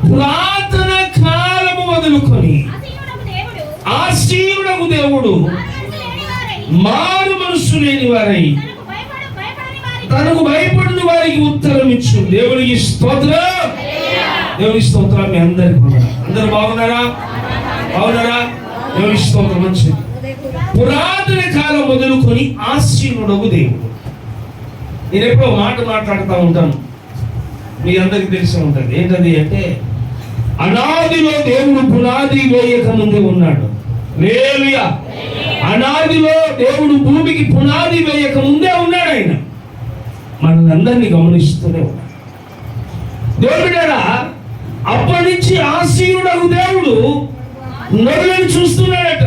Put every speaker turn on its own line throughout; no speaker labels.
పురాతన కాలము మొదలుకొని ఆసీనుడకు దేవుడు మారు మనస్సు లేని వారై తనకు భయపడిన వారికి ఉత్తరం ఇచ్చు. దేవునికి స్తోత్రం, దేవుని స్తోత్రం. మీ అందరు బాగున్నారా? దేవుని స్తోత్రం. మంచిది. పురాతన కాలం మొదలుకొని ఆసీనుడకు దేవుడు. నేను ఎప్పుడో మాట్లాడుతూ ఉంటాను, మీ అందరికి తెలిసి ఉంటుంది. ఏంటది అంటే, అనాదిలో దేవుడు పునాది వేయక ముందే ఉన్నాడు. హల్లెలూయా. అనాదిలో దేవుడు భూమికి పునాది వేయక ముందే ఉన్నాడు. ఆయన మనల్ని అందరినీ గమనిస్తూనే ఉన్నాడు. దేవుడా అప్పటి నుంచి ఆసీనుడకు దేవుడు నరులను చూస్తున్నాడట.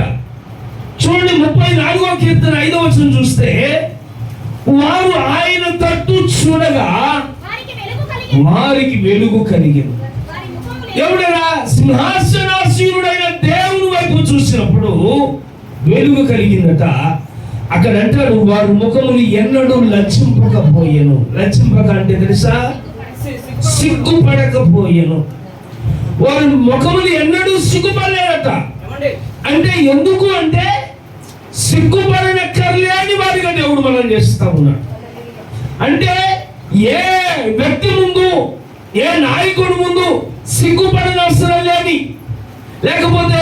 చూడండి, 34వ కీర్తన 5వ వచనం చూస్తే, వారు ఆయన తట్టు చూడగా వారికి వెలుగు కలిగింది. ఎవడరా? సింహాసనాసీనుడైన దేవుని వైపు చూసినప్పుడు వెలుగు కలిగిందట. అక్కడ అంటారు, వారి ముఖములు ఎన్నడూ లజ్జింపకపోయెను. లజ్జింపక అంటే తెలుసా? సిగ్గుపడకపోయెను. వారి ముఖములు ఎన్నడూ సిగ్గుపడలేదట. అంటే ఎందుకు అంటే, సిగ్గుపడనక్కర్లేని వారిగా దేవుడు మనం చేస్తా ఉన్నాడు. అంటే ఏ వ్యక్తి ముందు, ఏ నాయకుడి ముందు సిగ్గుపడిన అవసరం లేని, లేకపోతే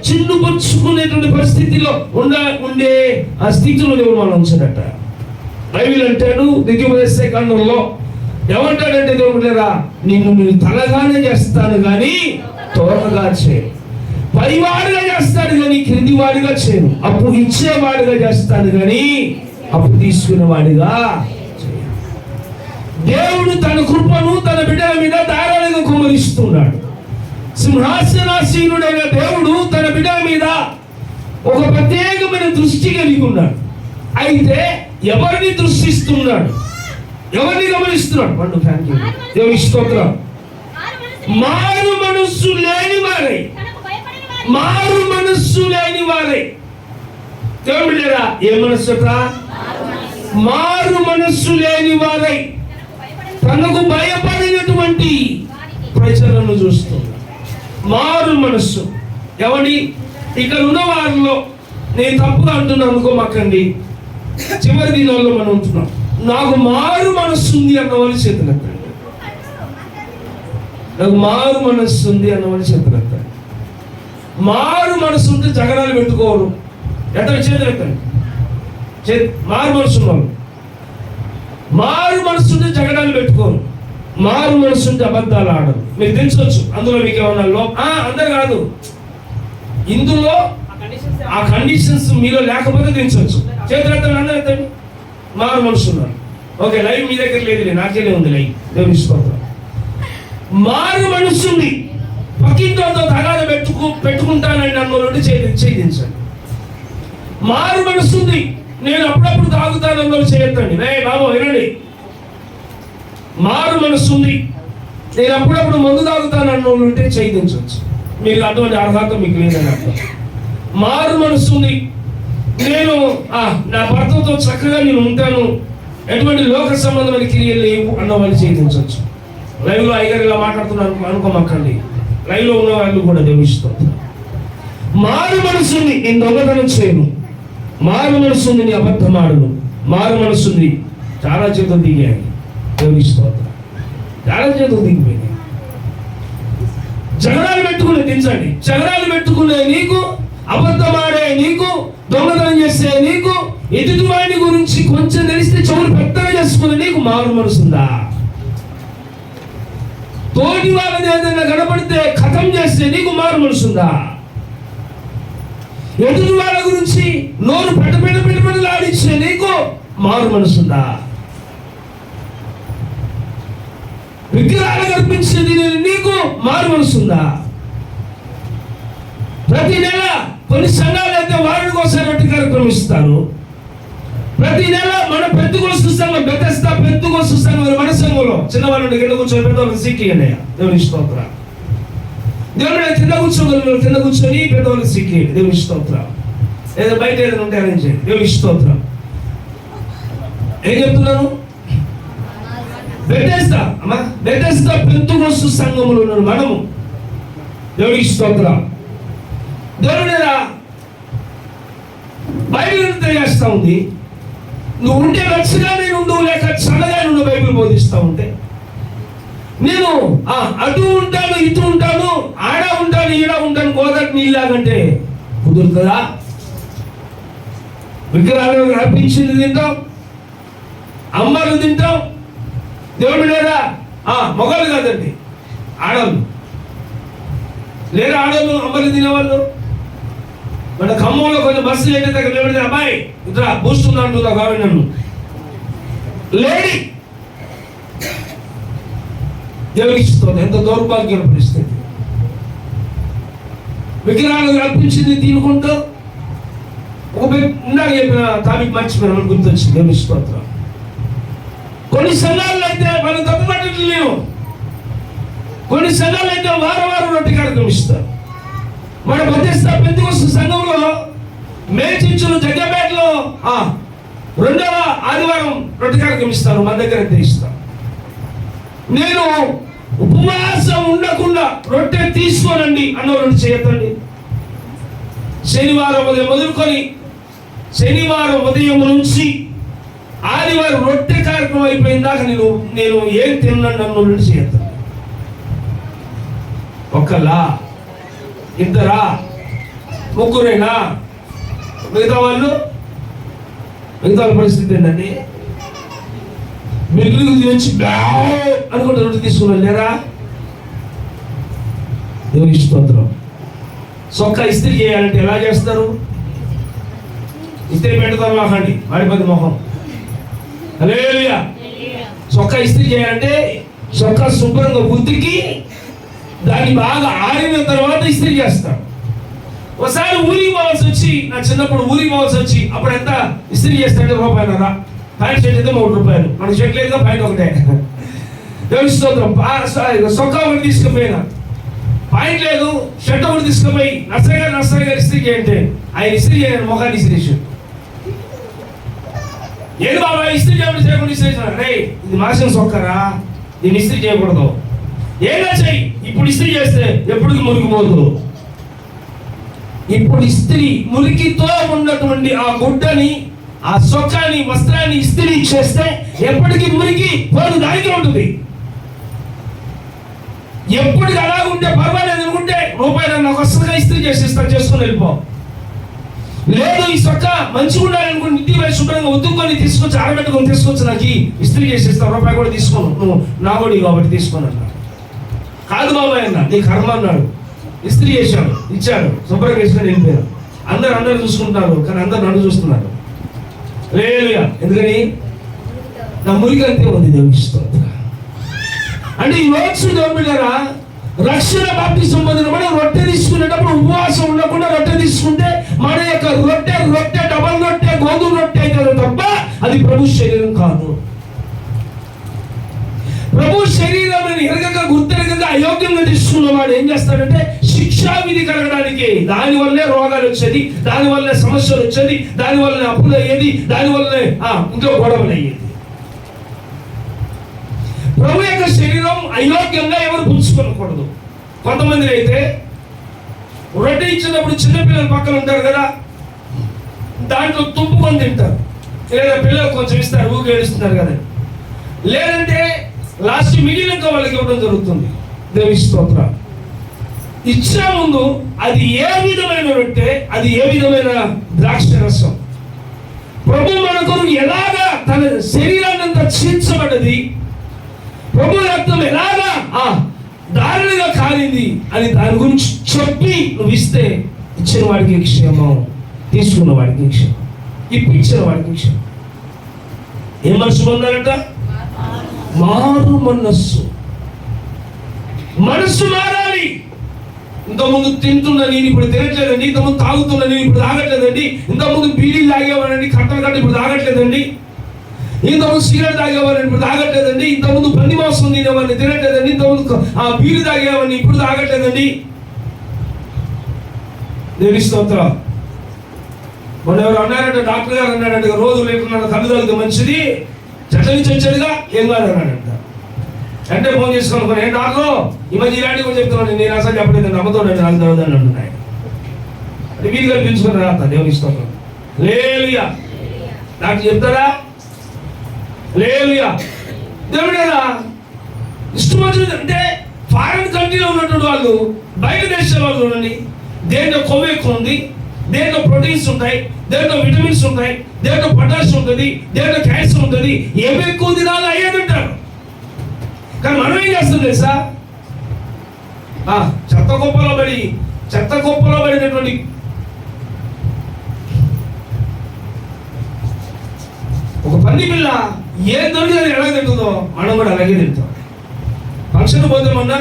చిన్నపుచ్చుకునేటువంటి పరిస్థితిలో ఉండే ఆ స్థితిలో దేవుడు మనం ఉంచాడట. బైబిల్ అంటాడు ద్వితీయోపదేశ కాండంలో ఏమంటాడంటే, దేవుడు లేరా, నేను తలగానే చేస్తాను కానీ తోకగా చేయను, పైవాడుగా చేస్తాడు కానీ క్రిందివాడిగా చేయను, అప్పు ఇచ్చేవాడిగా చేస్తాడు కానీ అప్పు తీసుకునేవాడిగా. దేవుడు తన కృపను తన బిడ్డల మీద ధారాళంగా కుమ్మరిస్తున్నాడు. సింహాసనాసీనుడైన దేవుడు తన బిడ్డల మీద ఒక ప్రత్యేకమైన దృష్టి కలిగి ఉన్నాడు. అయితే ఎవరిని దృష్టిస్తున్నాడు? ఎవరిని గమనిస్తున్నాడు? దేవుని స్తోత్రం. మారు మనస్సు లేని వారై, మారు మనస్సు లేని వారై. దేవుడు లేరా? ఏ మనస్సుట? మారు మనస్సు లేని వారై తనకు భయపడినటువంటి ప్రజలను చూస్తుంది. మారు మనస్సు ఎవరి? ఇక్కడ ఉన్న వారిలో నేను తప్పుగా అంటున్నాను అనుకోమాకండి. చివరి దినాల్లో మనం ఉంటున్నాం. నాకు మారు మనస్సు ఉంది అన్నవాళ్ళు చేతులెత్తండి. నాకు మారు మనస్సు ఉంది అన్నవాళ్ళు చేతులెత్తండి. మారు మనస్సు ఉంటే జగడాలు పెట్టుకోరు. ఎట్లా చేతులెత్తండి. మారు మనస్సు వాళ్ళు. మారు మనసుంటే జగడాలు పెట్టుకోరు. మారు మనసుంటే అబద్ధాలు ఆడరు. మీరు తెలుసుకోవచ్చు. అందులో మీకు ఏమన్నా అందరు కాదు, ఇందులో ఆ కండిషన్స్ మీలో లేకపోతే తెలుసుకోవచ్చు. చేతులు ఎత్తండి, అందరూ ఎత్తండి. మారు మనసు ఉన్నారు. ఓకే, లైవ్ మీ దగ్గర లేదు, నాకేనే ఉంది లైవ్. దేవుని స్తోత్రం. మారు మనసుంది. పక్కింటితో తగాద పెట్టుకుంటానని అన్నోళ్ళు ఛేదించండి. మారు మనసుంది. నేను అప్పుడప్పుడు తాగుతాను అన్నోళ్ళు చేయొద్దండి. బాబు వినండి, మారు మనసు ఉంది. నేను అప్పుడప్పుడు మందు తాగుతాను అన్నోళ్ళు ఉంటే ఛేదించవచ్చు. మీకు అటువంటి అర్హత మీకు లేదని అర్థం. మారు మనసు ఉంది. నేను నా భర్తతో చక్కగా నేను ఉంటాను, ఎటువంటి లోక సంబంధమైన క్రియలు లేవు అన్న వాళ్ళు ఛేదించవచ్చు. లైవ్ లో అయ్యగారు ఇలా మాట్లాడుతున్నాను అనుకోమక్కండి. లైవ్ లో ఉన్న వాళ్ళు కూడా దేవిస్తారు. మారు మనసు ఉంది. నేను దొంగతనం చేయను. మారు మనసుంది. నీ అబద్ధం ఆడను. మారు మనసుంది. చాలా చేతులు దిగాయి. దేవుని స్తోత్రం. చాలా చేతులు దిగిపోయినాయి. జగడాలు పెట్టుకునే దించండి. జగడాలు పెట్టుకునే నీకు, అబద్ధం ఆడే నీకు, దొంగతనం చేసే నీకు, ఎదుటివాడిని గురించి కొంచెం తెలిస్తే చెవులు పెద్దగా చేసుకునే నీకు మారు మనసుందా? తోటి వాళ్ళని ఏదైనా కనపడితే ఖతం చేస్తే నీకు మారు మనసుందా? ఎదుటి వాళ్ళ గురించి నోరు పెడలాడించే నీకు మారు మనసుందా? విగ్రహాలు కల్పించేది నీకు మారు మనసుందా? ప్రతి నెల కొన్ని సంఘాలు అయితే వారానికి ఒకసారి రొట్టె కార్యక్రమం ఇస్తారు. ప్రతి నెల మన పెద్దగోస్తు సంఘం, బెతెస్దా పెద్దగోస్తు సంఘం, మన సంఘంలో చిన్నవాళ్ళు కింద కూర్చొని పెద్దవాళ్ళకి సీకియండి. దేవుని స్తోత్రం. దేవుడు కింద కూర్చోగలను, కింద కూర్చొని పెద్దవాళ్ళకి సీకియండి. దేవుని స్తోత్రం. లేదా బయట ఏదైనా ఉంటే అరేంజ్ చేయండి. దేవుని స్తోత్రం. ఏం చెప్తున్నాను? బెతెస్దా పెంతెకొస్తు సంఘములో ఉన్న మనము దేవుడికి స్తోత్రం. దేవుడు బైబిల్ తెలియజేస్తా ఉంది. నువ్వు ఉంటే వెచ్చగానే ఉండు, లేక చల్లగా నుండి బైబిల్ బోధిస్తూ ఉంటే నేను అటు ఉంటాను, ఇటు ఉంటాను, ఆడ ఉంటాను, ఈడ ఉంటాను, గోదటి నీళ్ళాగంటే కుదురుతుందా? విగ్రహాలు అర్పించింది తింటాం, అమ్మలు తింటాం. దేవుడు లేదా? మొగలు కాదండి, ఆడవాళ్ళు లేదా? ఆడవాళ్ళు అమ్మలు తినేవాళ్ళు. మన ఖమ్మంలో కొంచెం బస్సులు అయితే దగ్గర నిలబడితే అబ్బాయి ఇట్లా బూస్తుంది అంటుందా కాబట్టి నన్ను లేడీ దేవుడికి ఇస్తుంది. ఎంత దౌర్భాగ్యం పరిస్థితి. విగ్రహాలు కల్పించింది తినుకుంటూ ఒక ఇందాక చెప్పిన టాపిక్ మర్చిపోయిన గుర్తొచ్చింది. దేవుడి స్తోత్రం. కొన్ని సంఘాలు అయితే మనం తప్పుపట్టడం లేవు. కొన్ని సంఘాలు అయితే వారం రొట్టె కార్యక్రమం ఇస్తారు. మన బెతెస్దా పెంతెకొస్తు సంఘంలో మేల్చించులు జగ్గపేటలో 2వ ఆదివారం రొట్టె కార్యక్రమం ఇస్తారు. మన దగ్గర ఇస్తారు. నేను ఉపవాసం ఉండకుండా రొట్టె తీసుకోనండి అన్నవాళ్ళు చేయొద్దండి. శనివారం ఉదయం మొదలుకొని శనివారం ఉదయం నుంచి ఆదివారం రొట్టె కార్యక్రమం అయిపోయిందాక నేను ఏం తిన్నాను అన్నవాళ్ళు చేయొద్దండి. ఒకలా, ఇద్దరా, ముగ్గురేనా? మిగతా వాళ్ళ పరిస్థితి ఏంటండి? మిగులు నుంచి అనుకుంటే రొట్టె తీసుకున్నాను లేరా? దేవుని స్తోత్రం. సొక్క ఇస్త్రీ చేయాలంటే ఎలా చేస్తారు? ఇస్త్రీ పెడతారు మాకండి వాడిపోతే మొహం. హల్లెలూయా. సొక్క ఇస్త్రీ చేయాలంటే సొక్క శుభ్రంగా ఉతికి దాన్ని బాగా ఆరిన తర్వాత ఇస్త్రీ చేస్తాం. ఒకసారి ఊరికి పోవాల్సి వచ్చి, నా చిన్నప్పుడు ఊరికి పోవాల్సి వచ్చి, అప్పుడు ఎంత ఇస్త్రీ చేస్తాంటే రూపాయలరా? ప్యాంట్ షర్ట్ అయితే 3 రూపాయలు. మన షర్ట్ లేదు, ప్యాంట్ ఒకటే. దేవుని స్తోత్రం. సొక్క ఒకటి తీసుకుపోయినా, పాయింట్ లేదు, షర్ట్ ఒకటి తీసుకుపోయి నర్సరీ గారు ఇస్త్రీ చేయంటే ఆయన ఇస్త్రీ చేయాలి, మొఖాన్ని ఇస్త్రీ చేసి ఏది బాబా ఇస్త్రీ చేయకుండా ఇస్త్రీ చేసిన రే ఇది మాసిన సొక్కరా, దీన్ని ఇస్త్రీ చేయకూడదు. ఏగా చెయ్యి, ఇప్పుడు ఇస్త్రీ చేస్తే ఎప్పటికి మురికిపోదు. ఇప్పుడు ఇస్త్రీ మురికితో ఉన్నటువంటి ఆ గుడ్డని, ఆ సొక్కాని, వస్త్రాన్ని ఇస్త్రీ చేస్తే ఎప్పటికీ మురికి పోదు, దానికి ఉంటుంది. ఎప్పటికి అలా ఉంటే పర్వాలేదు అనుకుంటే రూపాయలు నాకు వస్తుందిగా ఇస్త్రీ చేసేస్తాను, చేసుకుని వెళ్ళిపో. లేదు ఈ సొక్క మంచిగా ఉండాలనుకుంటే ఇంటికి వెళ్ళి శుభ్రంగా ఉతుక్కొని తీసుకొచ్చి ఆరబెట్టుకొని తీసుకొచ్చి నాకు ఇస్త్రీ చేసేస్తాను, రూపాయి కూడా తీసుకోను, నువ్వు నా కూడా కాబట్టి తీసుకొని అన్నా. కాదు బాబాయ్ అన్న, నీ కర్మ అన్నాడు. ఇస్త్రీ చేశాడు, ఇచ్చాడు, శుభ్రంగా వేసుకొని వెళ్ళిపోయాడు. అందరు చూసుకుంటున్నారు, కానీ అందరు నన్ను చూస్తున్నారు. హల్లెలూయా. ఎందుకని? నా మురికి అంతే ఉంది. దేవుని స్తోత్రం. అంటే ఈ రోజు దేవుడిరా రక్షణ బాప్తిసం పొందిన మనం రొట్టె తీసుకునేటప్పుడు ఉపవాసం ఉండకుండా రొట్టె తీసుకుంటే మన యొక్క రొట్టె డబల్ రొట్టె, గోధుమ రొట్టె అయితే తప్ప అది ప్రభు శరీరం కాదు. ప్రభు శరీరాన్ని ఎరగక గుర్తెరగక అయోగ్యంగా తీసుకున్న వాడు ఏం చేస్తాడంటే శిక్షా విధి కలగడానికి, దాని వల్లే రోగాలు వచ్చేది, దాని వల్లే సమస్యలు వచ్చేది, దాని వల్లనే అప్పులు అయ్యేది, దాని వల్లనే ఇంట్లో గొడవలు అయ్యేది. ప్రభు యొక్క శరీరం అయోగ్యంగా ఎవరు పుచ్చుకోకూడదు. కొంతమంది అయితే రొట్టె ఇచ్చినప్పుడు చిన్నపిల్లలు పక్కన ఉంటారు కదా, దాంట్లో తుంపుకొని తింటారు, లేదా పిల్లలు కొంచెం ఇస్తారు, ఊరికి ఏడుస్తున్నారు కదా. లేదంటే లాస్ట్ మిగిలిన వాళ్ళకి ఇవ్వడం జరుగుతుంది. దేవుని స్తోత్రం. ఇచ్చే ముందు అది ఏ విధమైన రొట్టె, అది ఏ విధమైన ద్రాక్ష రసం, ప్రభు మనకు ఎలాగా తన శరీరాన్ని అంతా చీల్చబడ్డది, ప్రభు రక్తం ఎలాగా దారుణంగా కాలింది అని దాని గురించి చెప్పి నువ్వు ఇస్తే ఇచ్చిన వాడికి క్షేమం, తీసుకున్న వాడికి క్షేమం, ఇప్పించిన వాడికి క్షేమం. ఏ మనసు పొందాలంట? మారు మనస్సు మారాలి. ఇంతకుముందు తింటున్నా నేను ఇప్పుడు తినట్లేదండి, ఇంతకుముందు తాగుతున్నా నేను ఇప్పుడు తాగట్లేదండి, ఇంతకుముందు బీడీలు తాగేవాడండి, కట్టలు ఇప్పుడు తాగట్లేదండి, ఇంతకుముందు సిగరెట్ తాగేవాడిని ఇప్పుడు తాగట్లేదండి, ఇంతకుముందు పంది మాంసం తినేవాడిని తినట్లేదండి, ఇంతకుముందు బీరు తాగేవాడిని ఇప్పుడు తాగట్లేదండి. దేవుని స్తోత్రం. మొన్న ఎవరు అన్నారంటే, డాక్టర్ గారు అన్నాడంట, రోజు లేకుండా కళ్ళు తాగితే మంచిది, చెట్ల నుంచి వచ్చాడుగా ఏం కాదు అన్నాడంట. అంటే ఫోన్ చేసుకోనుకోని ఏంటి డాక్టర్ ఈ మధ్య ఇలాంటివి కూడా చెప్తున్నాను, నేను అసలు చెప్పలేదు, నమ్మతోడండి నాకు చదవదని అంటున్నాయి. అంటే వీలు కల్పించుకుని రాత దేవుని ఇష్టం. లేలుయా నాకు చెప్తారా? లేలుయా దేవుడు కదా ఇష్టం వచ్చింది. అంటే ఫారెన్ కంట్రీలో ఉన్నటువంటి వాళ్ళు బయట దేశాల వాళ్ళు చూడండి, దేంట్లో కొవ్వు ఎక్కువ ఉంది, దేంట్లో ప్రోటీన్స్ ఉంటాయి, దేంట్లో విటమిన్స్ ఉంటాయి, దేంట్లో పొటాషియం ఉంటుంది, దేంట్లో క్యాల్షియం ఉంటుంది, ఏమి ఎక్కువ తినాలో అయ్యే తింటారు. కానీ మనం ఏం చేస్తాం తెలుసా? చెత్త కుప్పలో పడినటువంటి ఒక పంది పిల్ల ఏం దొరికి అది ఎలా తింటుందో మనం కూడా అలాగే తింటాం. ఫంక్షన్ పోతే మొన్న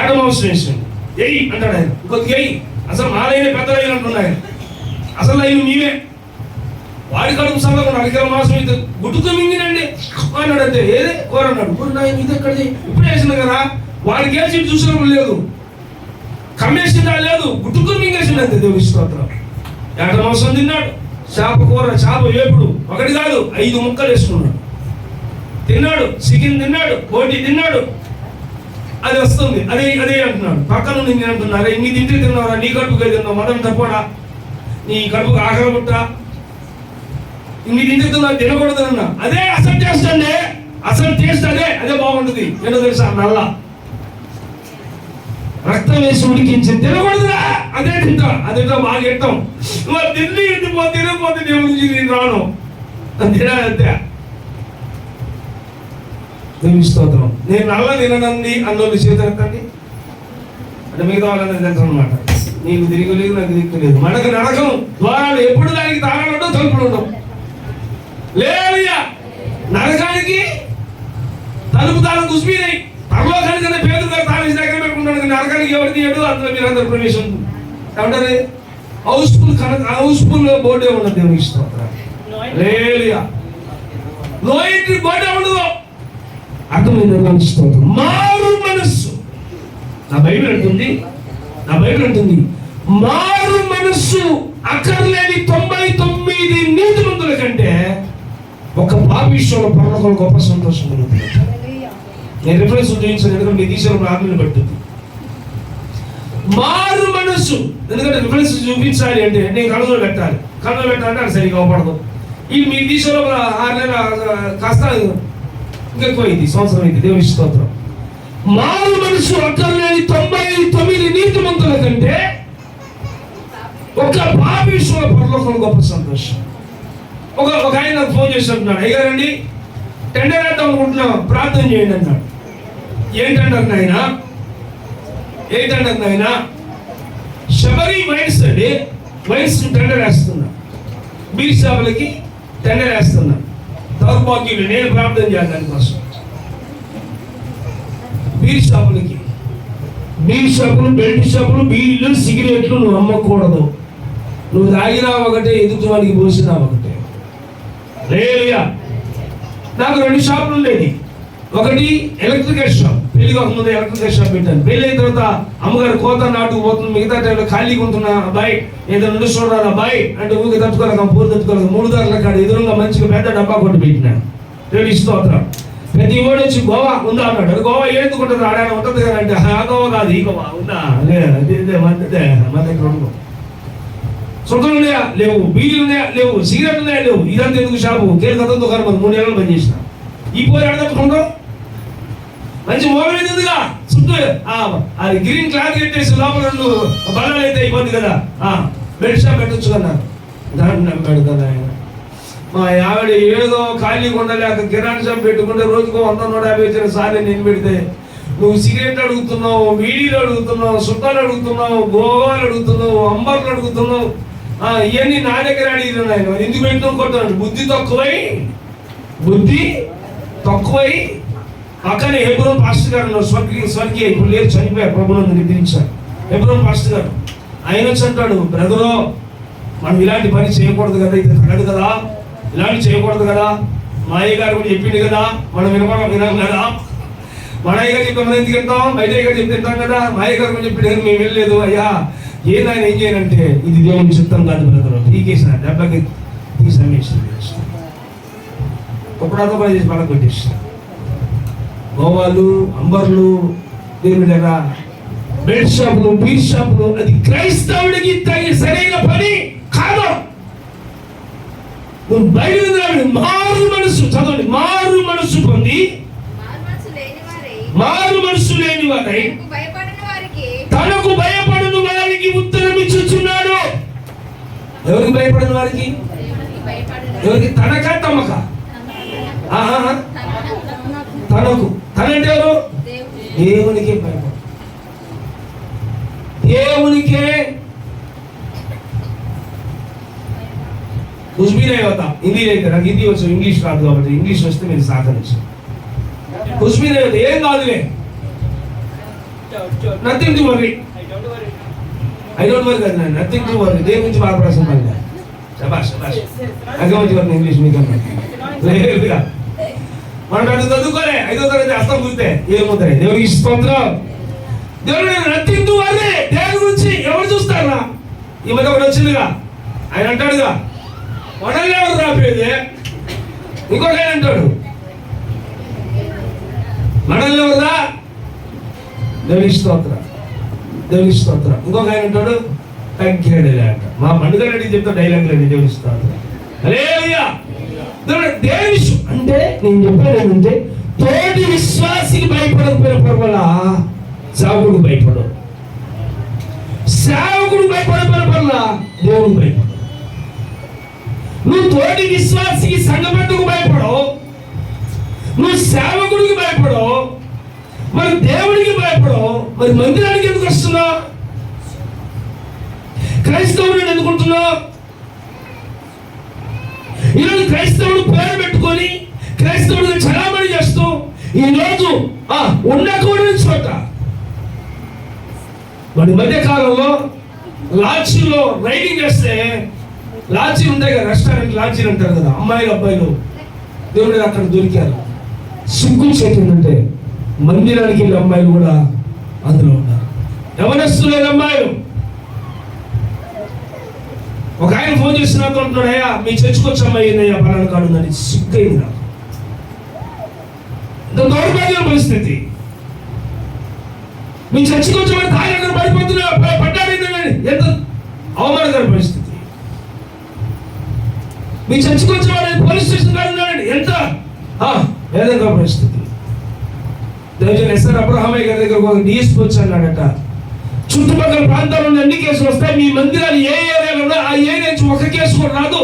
ఏడమాంసం వేసింది, ఎయ్యి అంటాడు ఆయన, ఇంకొద్ది ఎయ్యి, అసలు మా లైన్ పెద్ద లైన్ అంటున్నాయి, అసలు లైన్ నీవే. వాడి కడుపు సల్లకుండా అడిగిన మాసం అయితే గుడ్డుతో మింగినండి అన్నాడు. అంతే ఏదే కూర అన్నాడు. ఇప్పుడు నాయన ఇది ఎక్కడిది, ఇప్పుడు వేసింది కదా, వాడికి వేసి చూసినప్పుడు లేదు, కమ్మేసిందా లేదు, గుడ్డుతో మింగేసింది అంతే. దేవుడి స్తోత్రం. ఏట మాంసం తిన్నాడు, చేప కూర, చేప వేపుడు ఒకటి కాదు 5 ముక్కలు వేసుకున్నాడు, తిన్నాడు. చికెన్ తిన్నాడు, బోటి తిన్నాడు. అది వస్తుంది, అదే అదే అంటున్నాడు. పక్కన నేను అంటున్నారు, ఇన్ని తింటే తిన్నారా, నీ కడుపుకి తిన్నావు, మదం తప్పడా, నీ కడుపుకి ఆకలి పుట్టా, ఇన్ని తింటే తిన్నా, తినకూడదు అన్నా. అదే అసలు టేస్ట్ అండి, అసలు టేస్ట్ అదే బాగుంటుంది. ఏంటో తెలుసా? నల్ల రక్తం వేసి ఉడికించి తినకూడదురా, అదే తింటా, అదేటో బాగా తింటాం. తినకపోతే దేవుడి నుంచి నేను రాను తినాలంతే. దేవుని స్తోత్రం. నేను నల్ల తిననండి అన్నోళ్ళు చేతెత్తండి అంటే మిగతా వాళ్ళని తింటాం అనమాట. నీకు తిరగలేదు, నాకు దిక్కులేదు. మనకు నరకం ద్వారాలు ఎప్పుడు దానికి తాళాలు ఉండవు, తలుపులు ఉండవు. లేదుయా నరకానికి తలుపు తాళం కుసిపోయినాయి. పరలోకానికన్నా పేదలు తాళం దగ్గర పెట్టుకుంటాను, నరకానికి ఎవరు తీయడు, అందులో మీరు అందరు ప్రవేశం ఏమంటారు, హౌస్ఫుల్ బోర్డే ఉండదు. దేవునికి స్తోత్రం. లేదుయా నో ఎంట్రీ బోర్డే ఉండదు. అర్థమైంది? స్తోత్రం. మారు మనస్సు, నా బైబిల్ అంటుంది మారు మనస్సు అక్కర్లేని 99 నీతిమంతుల కంటే ఒక పాపిష్యుల పరలోకంలో గొప్ప సంతోషం ఉంది. నేను రిఫరెన్స్ చూపించాను, ఎందుకంటే ఈ దేశంలో ఆత్మని పట్టుద్ది. మారు మనస్సు, ఎందుకంటే రిఫరెన్స్ చూపించాలి అంటే నేను కళ్ళలో పెట్టాలంటే అది సరిగా అవ్వకూడదు. ఈ మీ దేశంలో 6 నెలలు కాస్త ఇంకెక్కువ అయింది, సంవత్సరం అయింది. దేవుని స్తోత్రం. మారు మనసు అక్కర్లేని 99 నీతిమంతుల కంటే ఒక పాపిష్యుల పరలోకంలో గొప్ప సంతోషం. ఒక ఆయన నాకు ఫోన్ చేసి అంటున్నాడు, అయ్యారండి టెండర్ వేద్దాం అనుకుంటున్నాం, ప్రార్థన చేయండి అన్నాడు. ఏంటంటారు నాయన? శబరి వైన్స్ అండి, వైన్స్ టెండర్ వేస్తున్నా, బీర్ షాపులకి టెండర్ వేస్తున్నా. దౌర్భాగ్యులు, నేను ప్రార్థన చేయాలి దానికోసం. బీర్ షాపులు, బెల్ట్ షాపులు, బీర్లు, సిగరెట్లు నువ్వు అమ్మకూడదు. నువ్వు తాగినా ఒకటే, ఎదుటివాడికి పోసినా ఒకటే. లేదుయా నాకు 2 షాపులు ఉండేది. ఒకటి ఎలక్ట్రికల్ షాప్, పెళ్లి కాకముందు ఎలక్ట్రికల్ షాప్ పెట్టాను. పెళ్లి అయిన తర్వాత అమ్మగారు కోత నాటుకు పోతుంది, మిగతా టైంలో ఖాళీగా ఉంటున్నా అబ్బాయి ఏదో నుండి చూడాలి అబ్బాయి అంటే ఊరికి తట్టుకోలేక పూలు తట్టుకోలేక 3 దారుల కాడ ఎదురుగా మంచిగా పెద్ద డబ్బా కొట్టి పెట్టినాను. దేవుని స్తోత్రం. ప్రతి ఓడి వచ్చి గోవా ఉందా అన్నాడు. అది గోవా ఎందుకుంటుంది, ఆడాన ఉంటుంది కదా అంటే ఆ గోవా కాదు, ఈ గోవా ఉందా, మన దగ్గర ఉండవు. సొంతలు ఉన్నాయా లేవు, బీడీలు ఉన్నాయా లేవు, సిగరెట్ ఉన్నాయా లేవు. ఇదంతా ఎందుకు షాపు కేరళతో కానీ 3 నెలలు పని చేసిన. ఈ పోయి అడగట్టుకుంటాం, మంచి మోగ ఉందిగా, చుట్టూ అది గ్రీన్ క్లాత్ పెట్టేసి లోపల 2 బల్లలు అయితే అయిపోద్ది కదా, బెడ్ షాప్ పెట్టచ్చు కన్నారు. దాన్ని నమ్మాడు కదా ఆయన. మా ఆవిడ ఏదో ఖాళీ ఉండలేక కిరాణా షాప్ పెట్టుకుంటే రోజుకో 100-150 ఇచ్చిన సార్లు నేను పెడితే, నువ్వు సిగరెట్ అడుగుతున్నావు, బీడీలు అడుగుతున్నావు, సుట్టాలు అడుగుతున్నావు, గోవాలు అడుగుతున్నావు, అంబర్లు అడుగుతున్నావు, ఇవన్నీ నా దగ్గర అడిగిన ఆయన ఎందుకు పెట్టినా కొట్టాను. బుద్ధి తక్కువై పక్కనే హెబ్రోన్ పాస్టర్ గారు ఉన్నారు, స్వర్గీయ ఇప్పుడు లేరు, చనిపోయారు, ప్రభువును నిద్రించారు. హెబ్రోన్ పాస్టర్ గారు ఆయన వచ్చి అంటాడు, బ్రదరో మనం ఇలాంటి పని చేయకూడదు కదా, ఇది తగదు కదా, ఇలాంటి చేయకూడదు కదా. మా అయ్య గారు కూడా చెప్పింది కదా, మనం వినాం కదా. మన అయ్య గారు చెప్పి మనం ఎందుకు తింటాం, బయట అయ్య గారు చెప్పి తింటాం కదా. మా అయ్య గారు కూడా చెప్పింది కదా, మేము వెళ్ళలేదు. అయ్యా ఆయన ఏం చేయనంటే, ఇది దేవుని చిత్తం కాదు బ్రదరు, పీకేసిన దెబ్బకి తీసి అమ్మేసి కుప్పడాతో పని చేసి పళ్ళ కొట్టేసి గోవాలు, అంబర్లు, దేవుడేరా బెడ్ షాపులు, బీర్ షాపులు, అది క్రైస్తవుడికి సరైన పని కాదు. నువ్వు బయలు మారు మనసు చదవండి. మారు మనసు పొంది మారు మనసు లేని వారై తనకు భయపడని వారికి ఉత్తరం ఇచ్చుచున్నాడు. ఎవరికి భయపడని వారికి? ఎవరికి? తనకా తమకా? తనకు. తనంటే ఎవరు? దేవునికే భయపడు. దేవునికే कुछ भी नहीं होता। हिंदी नहीं, నాకు హిందీ వచ్చు, ఇంగ్లీష్ రాదు కాబట్టి ఇంగ్లీష్ వస్తే మీరు సహకరించండి. कुछ भी नहीं होता, ఏం కాదులే, nothing to worry. I don't worry కదా, నథింగ్ టు వరీ. దేని గురించి బాధపడాల్సిన పని లేదు. శబాష్ శబాష్. అగమంచి వరకు ఇంగ్లీష్ మీకన్నా లేదుగా. మనం అది చదువుకోలే, 5వ తరగతి అస్తం గుర్తే ఏమవుతాయి. దేవుడికి స్తోత్రం. దేవుడు నథింగ్ టు వరీ. దేని గురించి ఎవరు చూస్తారా? ఈ మధ్య ఒకటి వచ్చిందిగా, ఆయన అంటాడుగా, మనల్ని ఎవరు రాపేది? ఇంకొక ఆయన అంటాడు, మనల్ని ఎవరురా? దేవుడికి స్తోత్రం, దేవుడికి స్తోత్రం. ఇంకొక ఆయన అంటాడు, తగ్గేడలే అంట. మా పండుగ రెడ్డి చెప్తా డైలాగ్ లేండి. దేవుడికి స్తోత్రం. హల్లెలూయా. దేని విషయం అంటే నేను చెప్పాను ఏంటంటే, తోటి విశ్వాసికి భయపడకపోయిన పర్వాలా, సేవకుడు భయపడు. సేవకుడు భయపడకపోయిన పర్వాలా, దేవుడు భయపడు. నువ్వు తోటి విశ్వాసికి, సంఘపెట్టుకు భయపడవు, నువ్వు సేవకుడికి భయపడవు, మరి దేవుడికి భయపడవు, మరి మందిరానికి ఎందుకు వస్తున్నావు? క్రైస్తవుడు ఎందుకుంటున్నావు? ఈరోజు క్రైస్తవుడు పేరు పెట్టుకొని క్రైస్తవుడిగా చలామణి చేస్తూ ఈరోజు ఉండకూడని చోట మరి మధ్య కాలంలో లాడ్జీలో రైడింగ్ చేస్తే, లాడ్జీ ఉంటాయి కదా, రెస్టారెంట్ లాడ్జీలు అంటారు కదా, అమ్మాయిలు అబ్బాయిలు దేవుడు అక్కడ దొరికారు. సిగ్గు చేతుందంటే మందిరానికి వెళ్ళే అమ్మాయిలు కూడా అందులో ఉన్నారు. యవనస్తులైన అమ్మాయిలు. ఒక ఆయన ఫోన్ చేసి నాతో అంటున్నాడు, అయ్యా మీ చర్చకొచ్చి అమ్మాయి ఏందయ్యా పలానా కాడుందని. సిగ్గైంది నాకు. ఇంత దౌర్భాగ్య పరిస్థితి. మీ చర్చకొచ్చి వాడు తాయి అక్కడ పడిపోతున్నా పడ్డాడేందని ఎంత అవమానకర పరిస్థితి. మీ చర్చకొచ్చి వాడు పోలీస్ స్టేషన్ కాడున్నాడండి, ఎంత వేదనకర పరిస్థితి. దయచేసి ఎస్ఆర్ అబ్రహామయ్య గారి దగ్గర ఒక డిఎస్పీ వచ్చి అన్నాడట, చుట్టుపక్కల ప్రాంతాల్లో అన్ని కేసులు వస్తాయి, మీ మందిరాలు ఏ ఏరియాలో ఉన్నా ఆ ఏరియా నుంచి ఒక కేసు కూడా రాదు,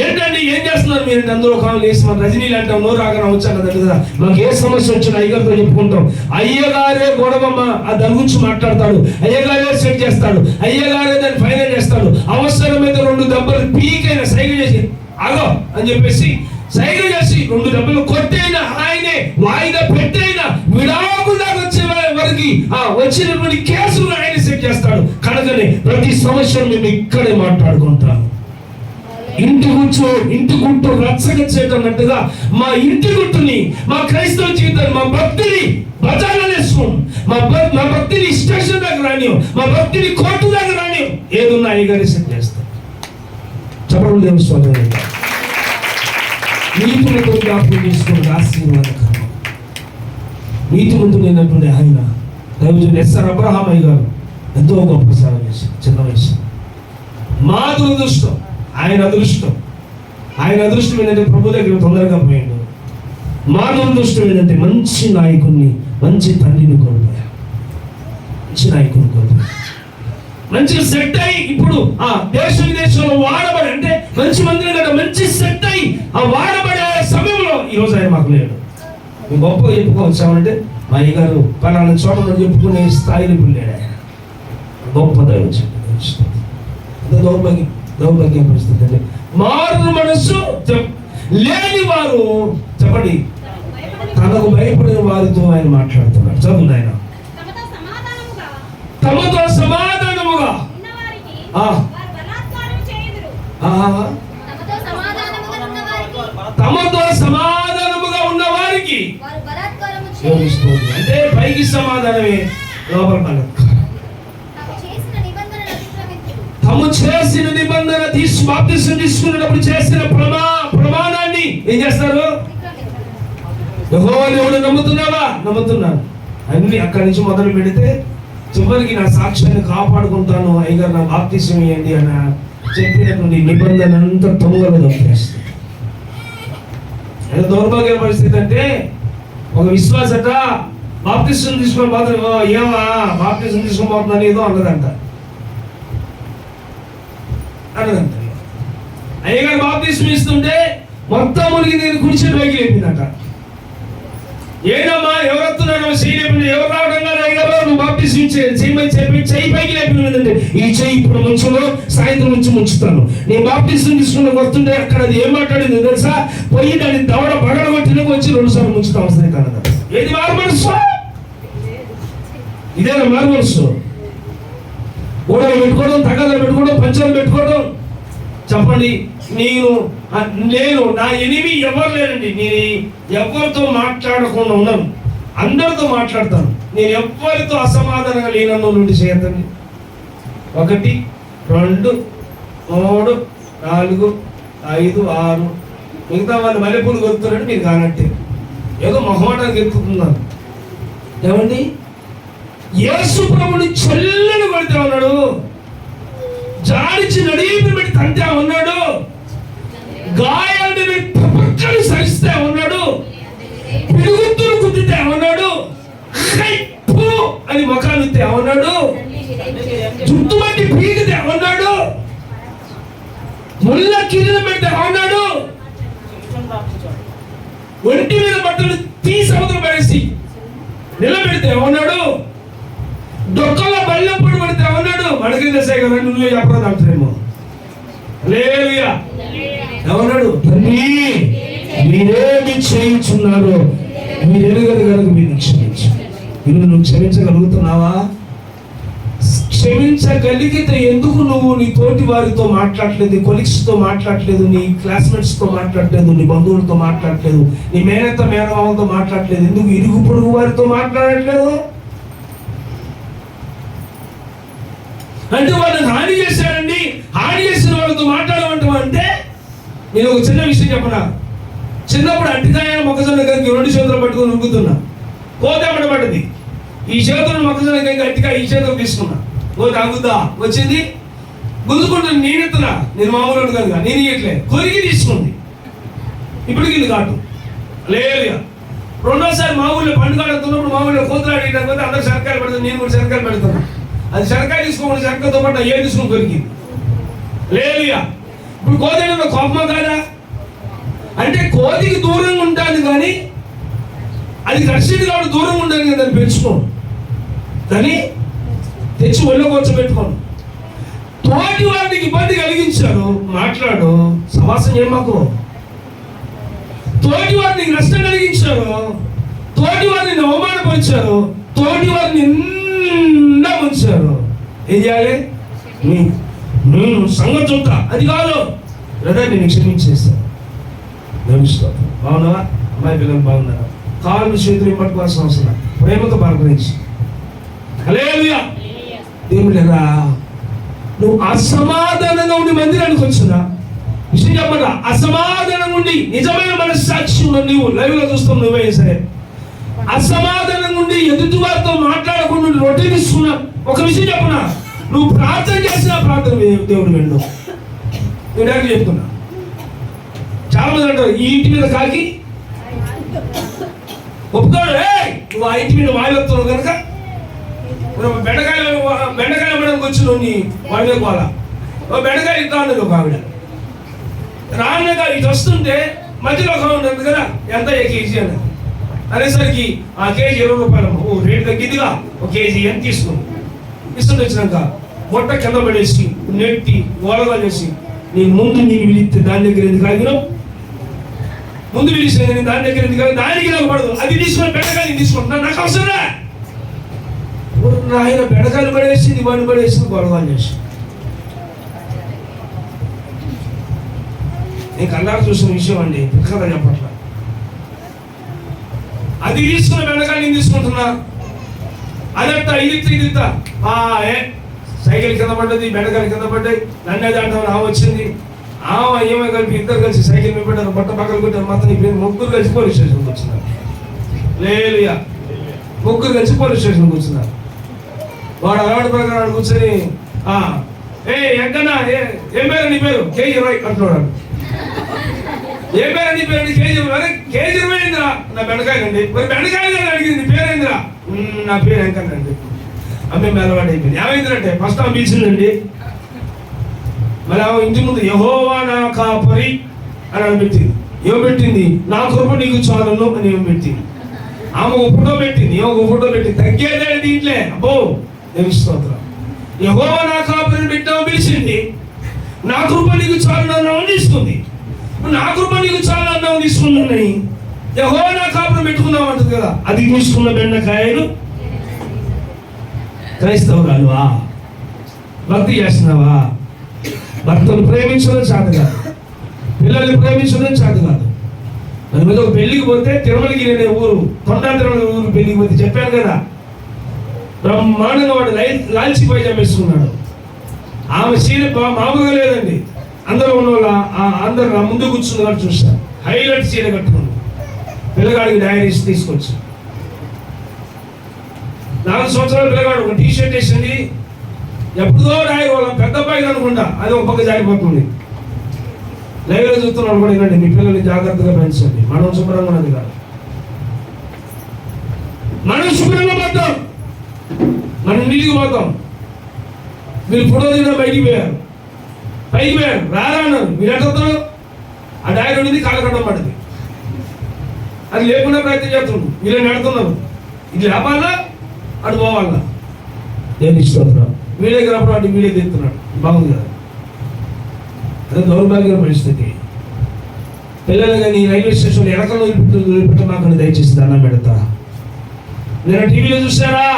ఏంటండి ఏం చేస్తున్నారు మీరు? అందరూ కావాలి వేసి మన రజనీలు అంటాం, నోరు రాగా వచ్చాను కదా, మాకు ఏ సమస్య వచ్చినా అయ్యగారితో చెప్పుకుంటాం. అయ్యగారే గొడవమ్మ దాని గురించి మాట్లాడతాడు, అయ్యగారే సెట్ చేస్తాడు, అయ్యగారే దాన్ని ఫైనల్ చేస్తాడు. అవసరమైతే 2 దెబ్బలు పీకైనా సైగ చేసి ఆగో అని చెప్పేసి సైగ చేసి 2 దెబ్బలు కొట్టైనా ఆయనే వాయిదా పెట్టైనా విడాకులు దాకా వచ్చే వరకు వచ్చినటువంటి కేసులు ఆయన సెట్ చేస్తాడు. కనుకనే ప్రతి సంవత్సరం మేము ఇక్కడే మాట్లాడుకుంటాం. ఇంటి గుట్టు రచ్చగచ్చేటన్నట్టుగా మా ఇంటి గుట్టుని, మా క్రైస్తవ జీవితాన్ని, మా భక్తిని బజార్లో వేసుకోం, మా భక్తిని స్టేషన్ దగ్గర రానియం, మా భక్తిని కోర్టు దగ్గర రానియం, ఏదున్నా అయ్యగారి సెట్ చేస్తాం. చెప్పడం దేవుని స్వాగతం. నీతిమంతులు జ్ఞాపకం చేసుకుని ఆశీర్వాదకరం. నీతిమంతుడు అయినటువంటి ఆయన దైవజనుడు ఎస్ఆర్ అబ్రహామయ్య గారు ఎంతో గొప్ప సేవ చేశారు చిన్న వయసు. మా దురదృష్టం, ఆయన అదృష్టం. ఆయన అదృష్టం ఏంటంటే ప్రభు దగ్గర తొందరగా పోయాడు. మా దురదృష్టం ఏంటంటే మంచి నాయకుడిని, మంచి తండ్రిని కోల్పోయాడు. మంచి నాయకుడిని కోల్పోయాడు. మంచిగా సెట్ అయ్యి ఇప్పుడు దేశ విదేశంలో వాడబడి, అంటే మంచి మందిరం కదా, మంచి సెట్ అయ్యి వాడబడే సమయంలో ఈరోజు ఆయన మాకు లేడు. మేము గొప్పగా చెప్పుకోవచ్చామంటే మా అయ్యగారు పలానా చోట చెప్పుకునే స్థాయిలో ఇప్పుడు లేడు ఆయన. గొప్ప దౌర్భాగ్యం పరిస్థితి అంటే మారు మనస్సు లేని వారు, చెప్పండి, తనకు భయపడిన వారితో ఆయన మాట్లాడుతున్నాడు. చదువు ఆయన. తమతో సమాధానముగా తమతో సమాధానముగా ఉన్న వారికి అంటే పైకి సమాధానమే, లోపల బలాత్కారం. తాము చేసిన నిబంధన బాప్తిసం తీసుకునేటప్పుడు చేసిన ప్రమాణాన్ని ఏం చేస్తారు? యెహోవా దేవుడు నమ్ముతున్నావా? నమ్ముతున్నాను. అన్ని అక్కడి నుంచి మొదలు పెడితే చివరికి నా సాక్ష్యాన్ని కాపాడుకుంటాను, అయ్యగారు నా బాప్తిసం ఇవ్వండి అని చెప్పినటువంటి నిబంధన అంతా తొంగలు దొరికేస్తుంది. ఎంత దౌర్భాగ్య పరిస్థితి అంటే, ఒక విశ్వాసట బాప్తిసం తీసుకొని పోతాను, ఏమా బాప్తిసం తీసుకొని పోతున్నాను ఏదో అన్నదంట. అయ్యగారు బాప్తిసం ఇస్తుంటే మొత్తం మునిగి నేను కుడిచి పైకి లేపిందట. ఏనమ్మా ఎవరు వస్తున్నారో చేయలేపింది, ఎవరు రావడం కాదు అయ్యగారు నువ్వు బాప్తిసం చెప్పి చెయ్యి పైకి లేపిందంటే, ఈ చెయ్యి ఇప్పుడు ముంచులో సాయంత్రం నుంచి ముంచుతాను. నేను బాప్తిసం తీసుకుని వస్తుంటే అక్కడ అది ఏం మాట్లాడింది తెలుసా? పోయి దాన్ని దవడ పగలగొట్టిన వచ్చి 2 సార్లు ముంచుతా వస్తుంది కన్నద. ఏది మారు మనసు? ఇదేనా మారు మనసు? గోడలు పెట్టుకోవడం, తగదలు పెట్టుకోవడం, పంచాలు పెట్టుకోవడం. చెప్పండి, నేను నా ఎనిమి ఎవరు లేరండి. నేను ఎవరితో మాట్లాడకుండా ఉన్నాను, అందరితో మాట్లాడతాను. నేను ఎవరితో అసమాధానంగా లేనన్ను నుండి చేయద్దండి. 1 2 3 4 5 6 మిగతా వాళ్ళు మల్లెపూలు కొడుతున్నాడు, మీరు కానట్టే ఏదో మొహమాటానికి ఎక్కుతున్నారు. ఏమండి, యేసు ప్రభుని చెల్లెలు కొడితే ఉన్నాడు, జాడిచి నడిపి పెట్టి తంతే ఉన్నాడు, గాయాన్ని పక్కని సరిస్తే ఉన్నాడు, పిడుగుతులు కుదితే ఉన్నాడు, అని ముఖాన్ని ఉన్నాడు, జుట్టు బట్టి పీకితే ఉన్నాడు, ముళ్ళ కిరీటం పెడితే ఉన్నాడు, ఒంటి మీద బట్టలు తీసి అవతల పడేసి నిలబెడితే ఉన్నాడు, డొక్కలో బల్లెప్పుడు పడితే ఉన్నాడు. మనకి తెలిసాయి కదా, నువ్వే చెప్పరాదు అంటారేమో. హల్లెలూయా. ఏమన్నాడు? తండ్రి మీరేమి చేయించున్నారో మీరు ఎరుగరు కనుక మీరు క్షమించు. నువ్వు క్షమించగలుగుతున్నావా? క్షమించగలిగితే ఎందుకు నువ్వు నీ తోటి వారితో మాట్లాడలేదు, నీ కొలీగ్స్తో మాట్లాడలేదు, నీ క్లాస్మేట్స్తో మాట్లాడలేదు, నీ బంధువులతో మాట్లాడలేదు, నీ మేనత్త మేనమామతో మాట్లాడలేదు, ఎందుకు ఇరుగు పొరుగు వారితో మాట్లాడట్లేదు? అంటే వాళ్ళని హాని చేశారండి, హాని చేసిన వాళ్ళతో మాట్లాడమంటాం. అంటే నేను ఒక చిన్న విషయం చెప్పనా. చిన్నప్పుడు అట్టికాయ మొక్కజొన్న కలిగి 2 చేతులు పట్టుకొని ఉరుకుతున్నా, కోత పడబడ్డది. ఈ చేతులు మొక్కజొన్న కలిగి అట్టికాయ ఈ చేతులు తీసుకున్నా, కోత అగుద్దా వచ్చింది, గుంజుకుంటుంది. నేనెత్తున్నా, నేను మామూలు కనుక నేను ఇట్లే కొరికి తీసుకుంది. ఇప్పటికి ఇది కాటు లేదు. రెండోసారి మా ఊళ్ళో పండుగ ఆడుతున్నప్పుడు మా ఊళ్ళో కోతులు ఆడేటప్పుడు అందరూ శనకాయలు పెడతాను, నేను కూడా శనకాయలు పెడుతున్నా. అది శనకాయ తీసుకోమని శనకాయతో పాటు ఏ తీసుకుని కొరికింది లేదుగా. ఇప్పుడు కోతి కోపమా కాదా? అంటే కోతికి దూరంగా ఉంటాను కానీ అది కర్షిది కాబట్టి దూరంగా ఉంటాను కదా, దాన్ని పెంచుకోను, దాన్ని తెచ్చి ఒళ్ళో కూర్చోబెట్టుకోను. తోటి వారికి ఇబ్బంది కలిగించారు, మాట్లాడు సమాసం ఏమాకు. తోటి వారిని నష్టం కలిగించారు, తోటి వారిని అవమానపరిచారు, తోటి వారిని నిండా ఉంచారు. ఏం చేయాలి? నేను సంగతి చూస్తా, అది కాదు లేదా నేను క్షమించేస్తాను. నమ్మిస్తాను. బాగున్నావా? అమ్మాయి పిల్లలు బాగున్నారా? కాళ్ళు చేతులు పట్టుకోవాల్సిన అవసరం, ప్రేమతో పలకరించి. హల్లెలూయా. దేవుడా, నువ్వు అసమాధానంగా ఉండి మందిరానికి వచ్చినా విషయం చెప్పరా, అసమాధానం ఉండి నిజమైన మనస్సాక్షి నువ్వు లైవ్ లో చూస్తావు, నువ్వే సరే అసమాధానం ఉండి ఎదుటి వారితో మాట్లాడకుండా రొటీన్ ఇస్తున్నా. ఒక విషయం చెప్పనా, నువ్వు ప్రార్థన చేసిన ప్రార్థన దేవుడు వెళ్ళు. నేను చెప్తున్నా, చాలా మంది అంటారు ఈ ఇంటి మీద కాకి ఒప్పుకోడు. నువ్వు ఆ ఇంటి మీద వాయిస్తున్నావు కనుక బెండకాయలు అమ్మడానికి వచ్చి నువ్వు వాడి పోవాలా. బెండకాయ ఇట్లా ఉన్నది ఒక ఆవిడ రాగా ఇది వస్తుంటే మధ్యలో ఒక ఉంటుంది కదా, ఎంత కేజీ అని అనేసరికి ఆ కేజీ 20 రూపాయలు. ఓ రేటు తగ్గిద్దిగా, ఒక కేజీ ఎంత తీసుకుని ఇస్తుంటే వచ్చినాక మొట్ట కింద పడేసి నెట్టి గోలగా చేసి నేను ముందు నీకు పిలిస్తే దాని దగ్గర ఎందుకు ఆగినావు, ముందు పిలిస్తే నేను దాని దగ్గర ఎందుకు ఆగి, దానికి నాకు పడదు, అది తీసుకొని బెండకాయలు తీసుకుంటున్నా, నాకు అవసరమే. ఆయన బెండకాయలు పడేసింది, వాడిని పడేసింది, గొడవ చేసి నేను కళ్ళారు చూసిన విషయం అండి, కదా చెప్పట్లా. అది తీసుకున్న బెండకాయలు నేను తీసుకుంటున్నా, అదంతా ఇదితా సైకిల్ కింద పడ్డది, బెండకాయలు కింద పడ్డాయి, నన్ను అది అంటాను. ఆమె వచ్చింది, ఆమె ఏమో కలిపి ఇద్దరు కలిసి సైకిల్ మీద పెట్టారు, బట్ట పక్కన పెట్టారు, మొత్తం ముగ్గురు కలిసి పోలీస్ స్టేషన్కి వచ్చినారు. హల్లెలూయా. ముగ్గురు కలిసి పోలీస్ స్టేషన్ కూర్చున్నారు. వాడు అలవాటు ప్రకారం కూర్చొని ఎక్కడా ఏం పేరు నీ పేరు? K20 అంటున్నాడు. ఏం పేరు నీ పేరు? K20. అరే K20 ఏందిరా? నా బెండకాయలండి. మరి బెండకాయలు అడిగింది పేరేందిరా? నా పేరు ఎంకనండి. అమ్మే అలవాటు అయిపోయింది. ఏమైందంటే ఫస్ట్ ఆమె పిలిచిందండి. మరి ఆమె ఇంటి ముందు యెహోవా నా కాపరి అని ఆమె పెట్టింది. ఏమో పెట్టింది? నా కృప నీకు చాలును అని ఏమో పెట్టింది. ఆమె ఒక ఫోటో పెట్టింది. ఒక ఫోటో పెట్టింది. తగ్గేదే దీంట్లో. అబ్బో స్తోత్రం. యెహోవా నా కాపరి పెట్టాము పిలిచింది. నా కృప నీకు చాలు అన్నావు తీసుకుంది. నా కృప నీకు చాలు అన్నావు తీసుకున్నాయి. యెహోవా నా కాపరి పెట్టుకున్నావు అంటుంది కదా. అది తీసుకున్న బెండకాయలు. క్రైస్తవురాలువా? భక్తి చేస్తున్నావా? భర్తను ప్రేమించడం చేత కాదు, పిల్లల్ని ప్రేమించడం చేత కాదు. మరి మీద ఒక పెళ్లికి పోతే తిరుమలగిరి అనే ఊరు, కొండా తిరుమల ఊరు పెళ్లికి పోతే చెప్పాను కదా, బ్రహ్మాండంగా వాడు లాల్చిపోయి చంపేసుకున్నాడు. ఆమె చీర మామూలుగా లేదండి. అందరూ ఉన్న వాళ్ళ అందరు నా ముందు కూర్చున్న వాళ్ళు చూస్తారు. హైలైట్ చీర కట్టుకున్నాడు. పిల్లగాడికి డైరీస్ తీసుకొచ్చి 4 సంవత్సరాల పిల్లగాడు ఒక టీషర్ట్ వేసింది. ఎప్పుడో రాయి వాళ్ళ పెద్ద అబ్బాయి అనుకుంటా, అది ఒక పక్క జారిపోతుంది. లైవ్లో చూస్తున్నాడు కూడా. ఇవ్వండి, మీ పిల్లల్ని జాగ్రత్తగా పెంచండి. మనం శుభ్రంగా ఉన్నది కాదు. మనం శుభ్రంగా పోతాం, మనం నీటికి పోతాం. మీరు ఫోటో దిగిన బయటికి పోయారు, పైకి పోయారు, రారా అన్నారు. మీరు ఎట్లా? ఆ డైరీ ఉండింది, కాళ్ళ కట్టం పడింది. అది లేకుండా ప్రయత్నం చేస్తున్నాడు. వీళ్ళని నడుతున్నారు. ఇది లేపాలా అటు పోవాలా? నేను ఇష్టం. వీడే గ్రహం అటు వీడే తీస్తున్నాడు. బాగుంది కదా? అదే దౌర్భాగ్య పరిస్థితి. పిల్లలు కానీ రైల్వే స్టేషన్లో ఎడకలు వదిలిపెట్టమాకండి దయచేసి, దండం పెడతా. నేను టీవీలో చూసారా?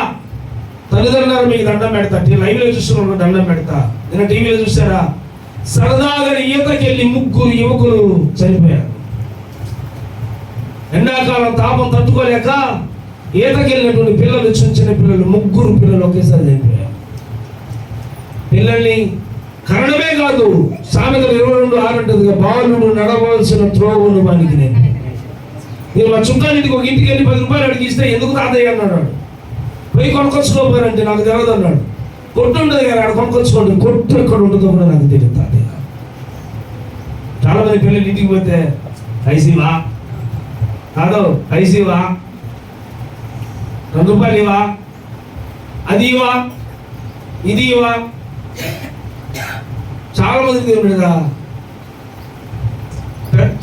తల్లిదండ్రులు మీకు దండం పెడతా. లైవ్లో చూస్తున్న దండం పెడతా. నేను టీవీలో చూసారా? సరదాగా ఈతకి వెళ్ళి 3 యువకులు చనిపోయారు. ఎండాకాలం తాపం తట్టుకోలేక ఈతకి వెళ్ళినటువంటి పిల్లలు, చిన్న పిల్లలు, 3 పిల్లలు ఒకేసారి చనిపోయారు. పిల్లల్ని కరణమే కాదు, సామెతలు 22:6 అంటదిగా, బాలుడు నడవలసిన త్రోవను వానికి నేను మా చుట్టానికి ఒక ఇంటికి వెళ్ళి 10 రూపాయలు అడిగిస్తే ఎందుకు తాతయ్య అన్నాడు. పోయి కొనుక్కొచ్చుకోపోయారంటే నాకు తెలియదు అన్నాడు. కొట్టు ఉంటుంది కదా, ఆడ కొనుక్కొచ్చుకోండి. కొట్టు ఎక్కడ ఉంటుందో కూడా నాకు తెలియదు తాతయ్య. చాలా మంది పిల్లలు ఇంటికి పోతే ఐసీవా కాదు, ఐసీవా 2 రూపాయలు ఇవా, అది ఇవా, ఇది ఇవా. చాలా మంది దేవుడుగా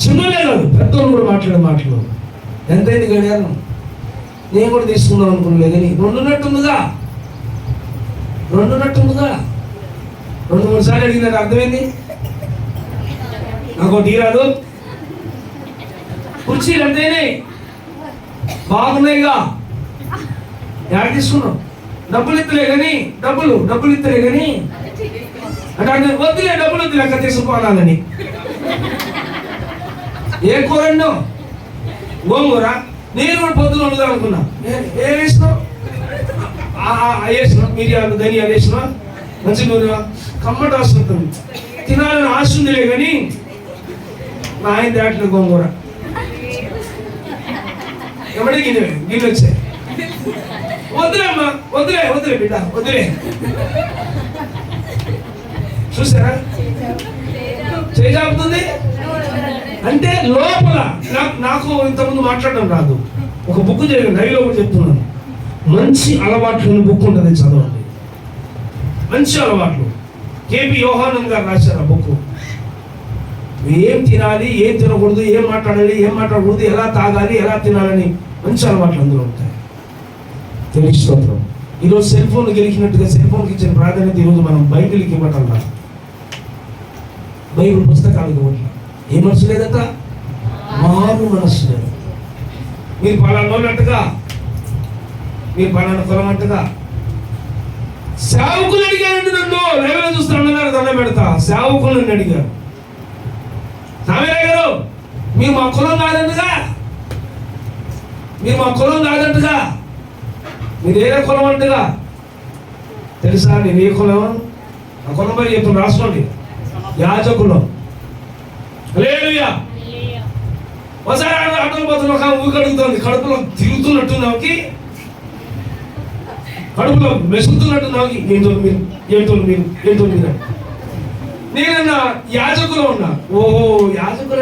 చిన్నలే కాదు, పెద్దోళ్ళు కూడా మాట్లాడే మాటలు. ఎంతైంది గడియారం? నేను కూడా తీసుకుందాం అనుకున్నాలే కానీ 2 ఉన్నట్టుందిగా. 2-3 సార్లు అడిగినట్టు అర్థమైంది. నాకు టీ రాదు. కుర్చీలు అంతేనే బాగున్నాయిగా. యాడ్ తీసుకున్నాం. డబ్బులు ఇస్తలే కానీ డబ్బులు ఇస్తలే కానీ అంటే వద్దులే, డబ్బులు వద్దులే, అక్కడ తీసుకోవాలని. ఏ కూర అన్నో? గోంగూర. నేను కూడా పొద్దున వండుదాం అనుకున్నా. ఏం వేసినావు? వేసినా మిరియాలు, ధనియాలు వేసినా, మంచి నూనె, కమ్మట వస్తుంది. తినాలని ఆశ ఉందిలే కానీ మా ఆయన దాంట్లో గోంగూర ఎవడే గిన్నె వచ్చాయి. వద్దులే అమ్మా, వద్దులే బిడ్డ, వద్దులే. చూసారా చేజాపుతుంది అంటే లోపల. నాకు ఇంతకుముందు మాట్లాడడం రాదు. ఒక బుక్ చదివాను, లైవ్లో కూడా చెప్తున్నాను. మంచి అలవాట్లు బుక్ ఉంటుంది, చదవండి. మంచి అలవాట్లు. కేపీ యోహానంద్ గారు రాశారు ఆ బుక్. ఏం తినాలి, ఏం తినకూడదు, ఏం మాట్లాడకూడదు, ఎలా తాగాలి, ఎలా తినాలని మంచి అలవాట్లు అందులో ఉంటాయి. తెలుగు స్తోత్రం. ఈరోజు సెల్ ఫోన్ గెలిచినట్టుగా సెల్ ఫోన్కి ఇచ్చిన ప్రాధాన్యత ఈరోజు మనం బైబిల్కి ఇవ్వటంలా, బైబిల్ పుస్తకాలకు ఇవ్వట్లా. ఏ మనసు లేదట? మారు మనసు లేదు. మీరు పలానా వాళ్ళు అంటగా, మీరు పలానా కులం అంటగా. సేవకులు అడిగారండి నన్ను, లైవ్లో చూస్తాను, దండం పెడతా. సేవకులు నన్ను అడిగారు, సామయ్య గారు మీరు మా కులం కాదంటగా, మీరు ఏ కులం అంటగా. తెలుసా నేను ఏ కులం? ఆ కులం పై చెప్తున్నా, రాసుకోండి. యాజకులం. హల్లెలూయా. ఒకసారి ఆటోలు పోతున్న ఒక ఊకడుగుతుంది, కడుపులో తిరుగుతున్నట్టు కడుపులో మెసుకుతున్నట్టు ఏంటో మీరు నేనన్నా యాజకులు ఉన్నా. ఓహో యాజకులు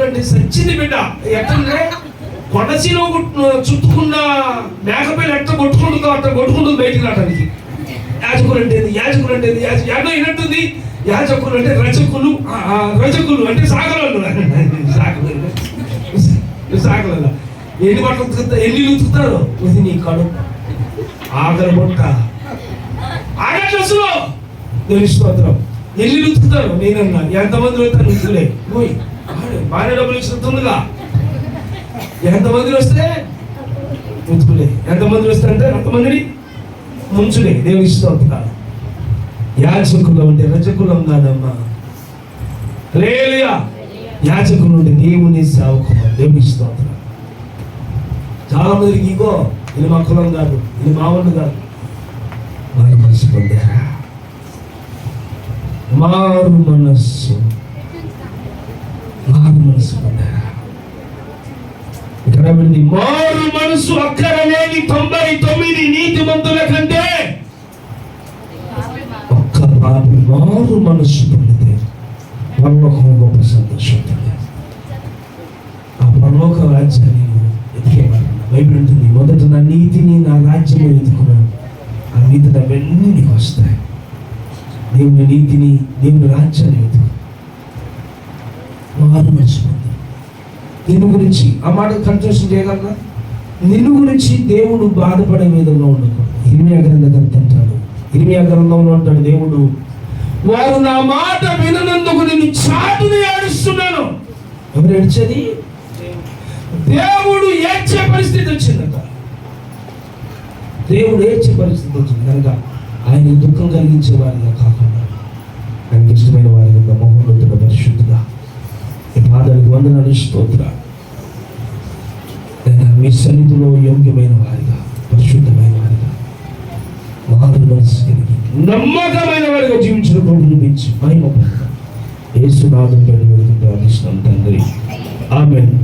అంటే సచ్చింది బిడ్డ. ఎట్లంటే కొడసీలో చుట్టుకున్న మేకపైన ఎట్లా కొట్టుకుంటుందో అట్లా కొట్టుకుంటుంది బయటికి రావడానికి. యాజకులు అంటే యాజకులు అయినట్టుంది. యాజకులు అంటే రజకులు అంటే సాగలు ఎన్ని బట్టలు ఉతుకుతా, ఎన్ని ఉతుకుతారు. ఇది నీ కడుపు ఆగల బొట్ట ఆగట్లసులో తెలుసుకోవద్దు. ఎన్ని ఉతుకుతారు. నేనన్నా ఎంతమంది వెళ్తాను ఉతుకులే బాగానే డబ్బులు ఇస్తుందిగా. ఎంతమంది వస్తే ఉతుకులే, ఎంతమంది వస్తే అంటే అంతమందిని ముంచులే. దేవుని స్తోత్రం. యాజకులు అంటే రజకులం కాదమ్మా. హల్లెలూయా. యాజకులు అంటే దేవుని సేవకులు. దేవుని స్తోత్రం. చాలా మందికి ఇగో ఇది మా కులం కాదు, ఇది మా వాళ్ళు కాదు. మారు మనసు పొందారా? మారు మనస్సు పొందారా? ఇక్కడ మారు మనసు అక్కరలేని 99 నీతిమంతుల కంటే ఒక్క మారు మనస్సు పొందితే పరలోకం గొప్ప సంతోషం. ఆ పరలోక రాజ్యాన్ని ఎదిగేవాడు. బైబిల్ ఉంటుంది, మొదట నా నీతిని నా రాజ్యం ఎదుకున్నాను, ఆ నీతి అవన్నీ నీకు వస్తాయి. దేవుని నీతిని దేవుని రాజ్యాన్ని ఎదుగు. మారు మనసు పొంది నిన్ను గురించి ఆ మాట కంట్రోల్ చేయగలరా? నిన్ను గురించి దేవుడు బాధపడే విధంగా ఉండకూడదు. ఇర్మియా గ్రంథకర్త అంటాడు, ఇర్మియా గ్రంథంలో అంటాడు దేవుడు, వారు నా మాట విననందుకు నేను చాటుని ఏడుస్తున్నాను. ఎవరు ఏడ్చేది? దేవుడు ఏడ్చే పరిస్థితి వచ్చిందట. దేవుడు ఏడ్చే పరిస్థితి వచ్చింది కనుక ఆయన దుఃఖం కలిగించే వారిగా కాకుండా ఆయనకి ఇష్టమైన వారిగా మహోన్నతుడ పరిశుద్ధుగా ఈ పాదాలకు వందనాలు స్తోత్రాలు. మీ సన్నిధిలో యోగ్యమైన వారిగా పరిశుద్ధమైన వారిగా మారు మనసు కలిగి నమ్మకమైన వారిగా జీవించిన ప్రభువును పెంచి మహిమ పొందుతాం. యేసు నామములో ప్రార్థిస్తున్నాం తండ్రి. ఆమేన్.